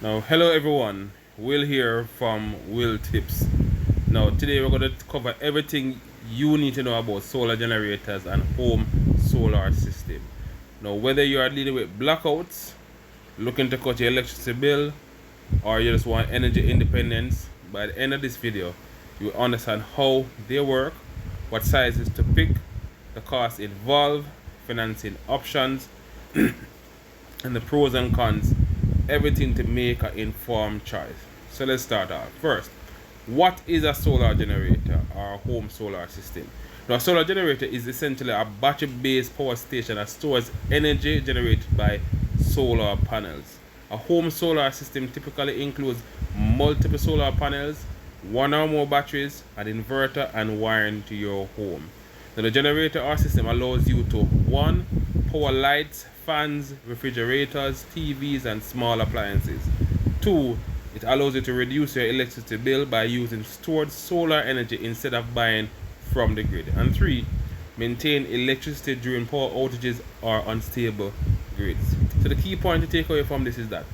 Now, hello everyone. Will here from Will Tips. Now, today we're going to cover everything you need to know about solar generators and home solar system. Now, whether you are dealing with blackouts, looking to cut your electricity bill, or you just want energy independence, by the end of this video, you will understand how they work, what sizes to pick, the costs involved, financing options, and the pros and cons, everything to make an informed choice. So let's start off. First, what is a solar generator or a home solar system? Now, a solar generator is essentially a battery based power station that stores energy generated by solar panels. A home solar system typically includes multiple solar panels, one or more batteries, an inverter, and wiring to your home. Now, the generator or system allows you to 1. Power lights, fans, refrigerators, TVs, and small appliances. 2. It allows you to reduce your electricity bill by using stored solar energy instead of buying from the grid. And 3. Maintain electricity during power outages or unstable grids. So the key point to take away from this is that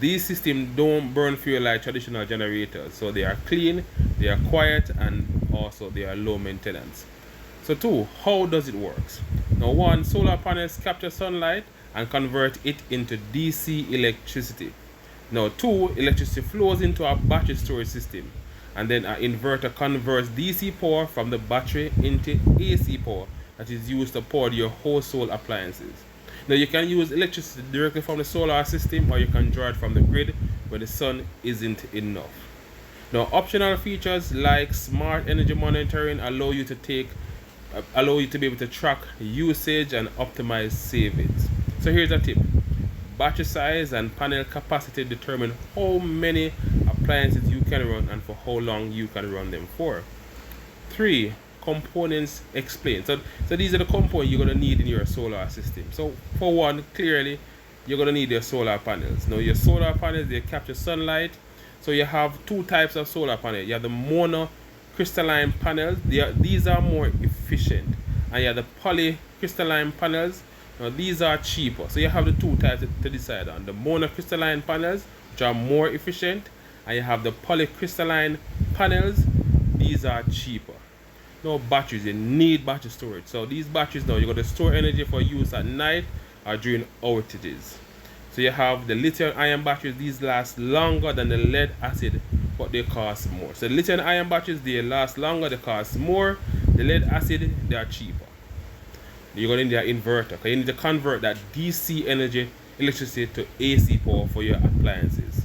these systems don't burn fuel like traditional generators. So they are clean, they are quiet, and also they are low maintenance. So 2, how does it work? Now 1, solar panels capture sunlight and convert it into DC electricity. Now 2, electricity flows into a battery storage system, and then an inverter converts DC power from the battery into AC power that is used to power your household appliances. Now you can use electricity directly from the solar system, or you can draw it from the grid where the sun isn't enough. Now optional features like smart energy monitoring allow you to be able to track usage and optimize savings. So here's a tip. Battery size and panel capacity determine how many appliances you can run and for how long you can run them for. 3. Components explained. So these are the components you're going to need in your solar system. So for one, clearly, you're going to need your solar panels. Now your solar panels, they capture sunlight. So you have two types of solar panels. You have the monocrystalline panels. These are more efficient. And you have the polycrystalline panels. Now these are cheaper. So you have the two types to decide on. The monocrystalline panels, which are more efficient, and you have the polycrystalline panels. These are cheaper. Now batteries, you need battery storage. So these batteries now, you're going to store energy for use at night or during outages. So you have the lithium ion batteries. These last longer than the lead acid, but they cost more. So the lithium ion batteries, they last longer, they cost more. The lead acid, they are cheaper. You're going to need an inverter, because you need to convert that DC energy electricity to AC power for your appliances.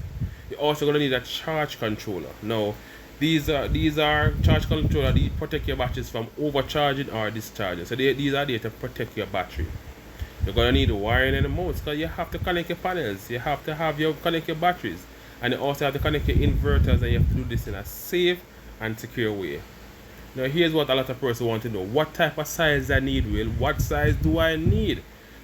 You're also going to need a charge controller. Now these are charge controller. These protect your batteries from overcharging or discharging. So these are there to protect your battery. You're gonna need wiring and the modes, because you have to connect your panels. You have to connect your batteries, and you also have to connect your inverters, and you have to do this in a safe and secure way. Now here's what a lot of persons want to know: what type of size I need? Will what size do I need?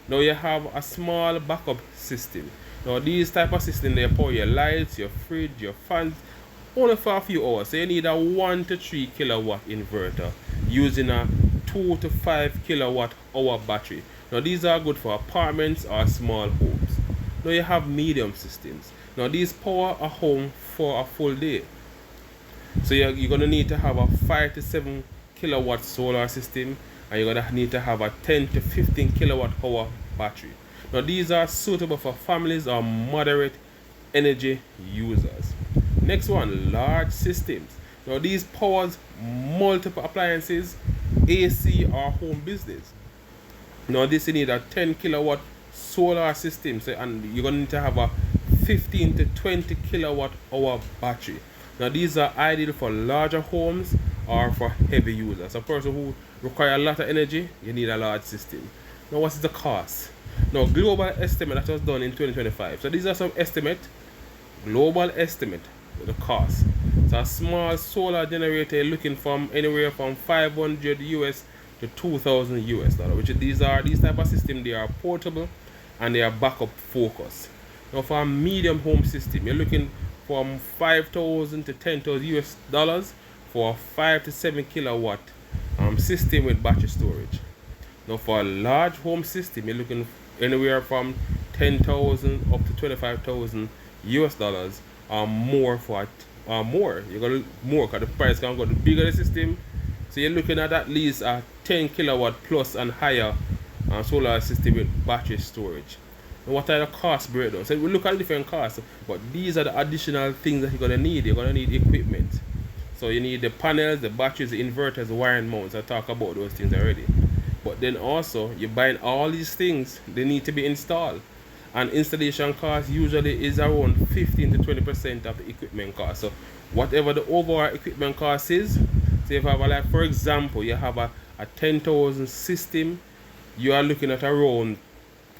Now you have a small backup system. Now these type of system, they power your lights, your fridge, your fans, only for a few hours. So you need a 1 to 3 kilowatt inverter using a 2 to 5 kilowatt hour battery. Now these are good for apartments or small homes. Now you have medium systems. Now these power a home for a full day. So you're going to need to have a 5 to 7 kilowatt solar system, and you're going to need to have a 10 to 15 kilowatt hour battery. Now these are suitable for families or moderate energy users. Next one, large systems. Now these powers multiple appliances, AC or home business. Now this you need a 10 kilowatt solar system, so, and you're going to need to have a 15 to 20 kilowatt hour battery. Now these are ideal for larger homes or for heavy users. A person who require a lot of energy, you need a large system. Now what is the cost? Now global estimate that was done in 2025. So these are some global estimate of the cost. So a small solar generator looking from anywhere from 500 US to 2,000 US dollar. Which these type of system, they are portable and they are backup focused. Now for a medium home system, you're looking from 5,000 to 10,000 US dollars for a 5 to 7 kilowatt system with battery storage. Now for a large home system, you're looking anywhere from 10,000 up to 25,000 US dollars or more for it, or more. You're gonna more because the price can go. The bigger the system, so you're looking at least a 10 kilowatt plus and higher solar system with battery storage. And what are the cost breakdown? So we look at different costs, but these are the additional things that you're gonna need. You're gonna need equipment. So you need the panels, the batteries, the inverters, the wiring mounts. I talked about those things already. But then also you're buying all these things, they need to be installed. And installation cost usually is around 15 to 20% of the equipment cost. So whatever the overall equipment cost is, say if you have a, like for example, you have a 10,000 system, you are looking at around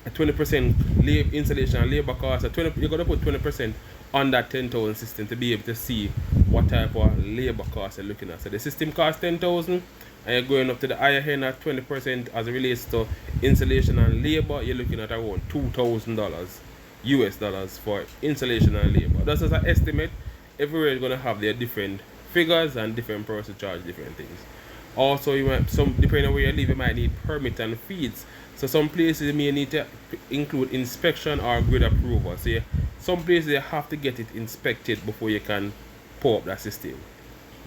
a 20% installation and labor cost. You're going to put 20% on that 10,000 system to be able to see what type of labor cost you're looking at. So the system costs 10,000 and you're going up to the higher end at 20% as it relates to installation and labor. You're looking at around $2,000 US dollars for installation and labor. That's just an estimate. Everywhere is going to have their different figures and different person charge different things. Also, you might, depending on where you live, you might need permit and fees. So some places you may need to include inspection or grid approval. So some places you have to get it inspected before you can power up that system.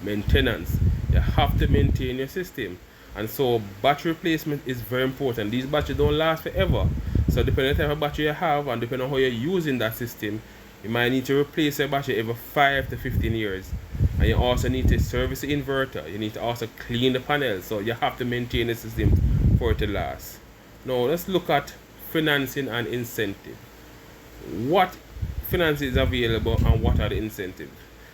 Maintenance, you have to maintain your system, and so battery replacement is very important. These batteries don't last forever, so depending on the type of battery you have and depending on how you're using that system, you might need to replace your battery every 5 to 15 years. And you also need to service the inverter. You need to also clean the panels, so you have to maintain the system for it to last. Now let's look at financing and incentive. What finance is available and what are the incentives?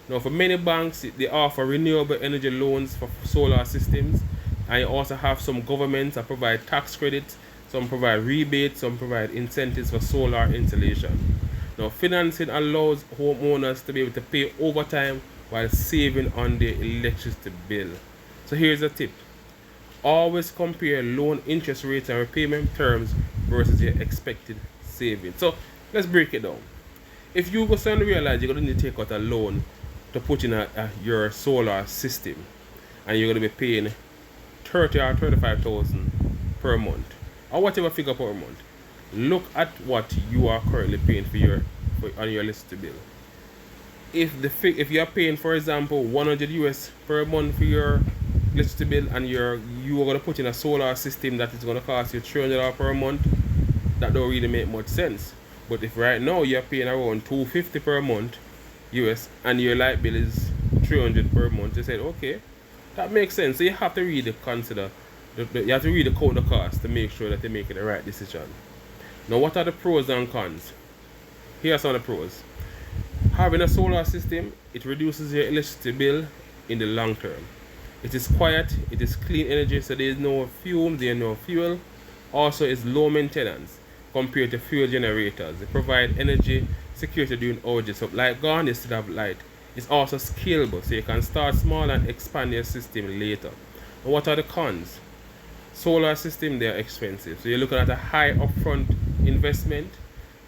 Now for many banks, they offer renewable energy loans for solar systems, and you also have some governments that provide tax credits, some provide rebates, some provide incentives for solar installation. Now financing allows homeowners to be able to pay over time while saving on their electricity bill. So here's a tip. Always compare loan interest rates and repayment terms versus your expected savings. So let's break it down. If you go suddenly realize you're going to need to take out a loan to put in your solar system, and you're going to be paying 30 or 35,000 per month, or whatever figure per month, look at what you are currently paying on your electricity bill. If you are paying, for example, 100 US per month for your electricity bill, and you are going to put in a solar system that is going to cost you $300 per month, that don't really make much sense. But if right now you're paying around $250 per month US and your light bill is $300 per month, you said, okay, that makes sense. So you have to really consider, you have to really count the cost to make sure that you're making the right decision. Now, what are the pros and cons? Here are some of the pros. Having a solar system, it reduces your electricity bill in the long term. It is quiet, it is clean energy, so there is no fumes, there is no fuel. Also, it's low maintenance compared to fuel generators. They provide energy security during outages. So like gone, you still have light. It's also scalable, so you can start small and expand your system later. And what are the cons? Solar system, they are expensive, so you're looking at a high upfront investment.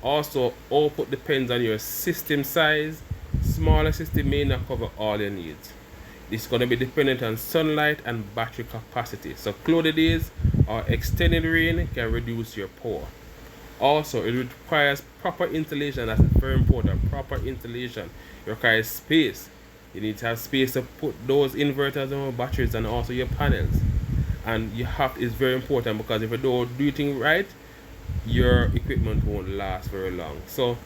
Also, output depends on your system size. Smaller system may not cover all your needs. It's going to be dependent on sunlight and battery capacity. So cloudy days or extended rain can reduce your power. Also, it requires proper installation. That's very important. Proper installation. It requires space. You need to have space to put those inverters and batteries and also your panels. And it's very important, because if you don't do things right, your equipment won't last very long. So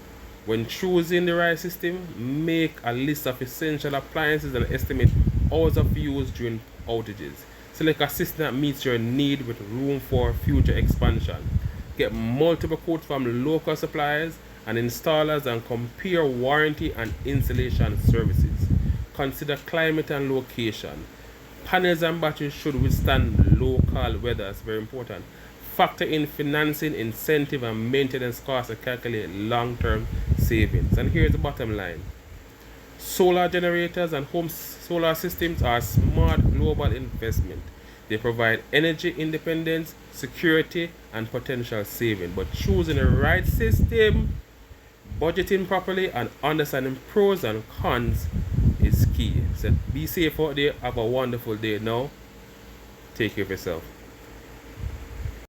when choosing the right system, make a list of essential appliances and estimate hours of use during outages. Select a system that meets your need with room for future expansion. Get multiple quotes from local suppliers and installers and compare warranty and installation services. Consider climate and location. Panels and batteries should withstand local weather. It's very important. Factor in financing, incentive, and maintenance costs to calculate long-term savings. And here's the bottom line. Solar generators and home solar systems are a smart global investment. They provide energy independence, security, and potential saving. But choosing the right system, budgeting properly, and understanding pros and cons is key. So be safe out there. Have a wonderful day now. Take care of yourself.